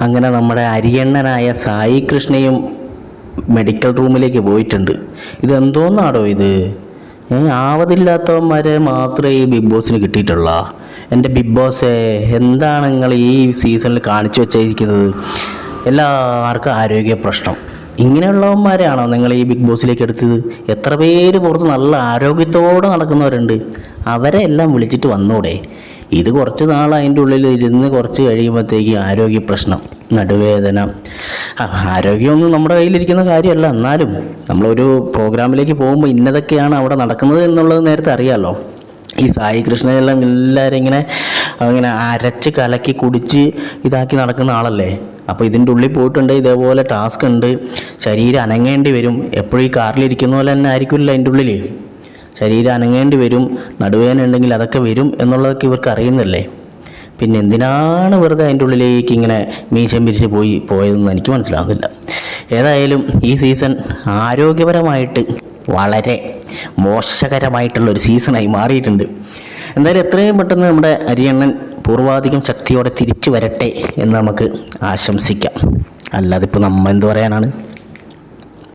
അങ്ങനെ നമ്മുടെ അരിയണ്ണനായ സായി കൃഷ്ണയും മെഡിക്കൽ റൂമിലേക്ക് പോയിട്ടുണ്ട്. ഇതെന്തോന്നാടോ ഇത്? ആവതില്ലാത്തവന്മാരെ മാത്രമേ ഈ ബിഗ് ബോസിന് കിട്ടിയിട്ടുള്ള. എൻ്റെ ബിഗ് ബോസേ, എന്താണ് നിങ്ങൾ ഈ സീസണിൽ കാണിച്ചു വച്ചിരിക്കുന്നത്? എല്ലാവർക്കും ആരോഗ്യ പ്രശ്നം. ഇങ്ങനെയുള്ളവന്മാരെയാണോ നിങ്ങൾ ഈ ബിഗ് ബോസിലേക്ക് എടുത്തത്? എത്ര പേര് പുറത്ത് നല്ല ആരോഗ്യത്തോടെ നടക്കുന്നവരുണ്ട്. അവരെ എല്ലാം വിളിച്ചിട്ട് വന്നൂടെ? ഇത് കുറച്ച് നാൾ അതിൻ്റെ ഉള്ളിൽ ഇരുന്ന് കുറച്ച് കഴിയുമ്പോഴത്തേക്ക് ആരോഗ്യ പ്രശ്നം, നടുവേദന. ആരോഗ്യമൊന്നും നമ്മുടെ കയ്യിലിരിക്കുന്ന കാര്യമല്ല. എന്നാലും നമ്മളൊരു പ്രോഗ്രാമിലേക്ക് പോകുമ്പോൾ ഇന്നതൊക്കെയാണ് അവിടെ നടക്കുന്നത് എന്നുള്ളത് നേരത്തെ അറിയാമല്ലോ. ഈ സായി കൃഷ്ണയെല്ലാം എല്ലാവരും ഇങ്ങനെ അരച്ച് കലക്കി കുടിച്ച് ഇതാക്കി നടക്കുന്ന ആളല്ലേ. അപ്പോൾ ഇതിൻ്റെ ഉള്ളിൽ പോയിട്ടുണ്ട്, ഇതേപോലെ ടാസ്ക് ഉണ്ട്, ശരീരം അനങ്ങേണ്ടി വരും. എപ്പോഴും ഈ കാറിലിരിക്കുന്ന പോലെ തന്നെ ആയിരിക്കില്ല അതിൻ്റെ ഉള്ളിൽ. ശരീരം അനങ്ങേണ്ടി വരും, നടുവേദന ഉണ്ടെങ്കിൽ അതൊക്കെ വരും എന്നുള്ളതൊക്കെ ഇവർക്ക് അറിയുന്നല്ലേ. പിന്നെ എന്തിനാണ് വെറുതെ അതിൻ്റെ ഉള്ളിലേക്ക് ഇങ്ങനെ മീശം പിരിച്ച് പോയതെന്ന് എനിക്ക് മനസ്സിലാവുന്നില്ല. ഏതായാലും ഈ സീസൺ ആരോഗ്യപരമായിട്ട് വളരെ മോശകരമായിട്ടുള്ളൊരു സീസണായി മാറിയിട്ടുണ്ട്. എന്തായാലും എത്രയും പെട്ടെന്ന് നമ്മുടെ അരിയണ്ണൻ പൂർവാധികം ശക്തിയോടെ തിരിച്ചു വരട്ടെ എന്ന് നമുക്ക് ആശംസിക്കാം. അല്ലാതെ ഇപ്പോൾ നമ്മൾ എന്ത് പറയാനാണ്?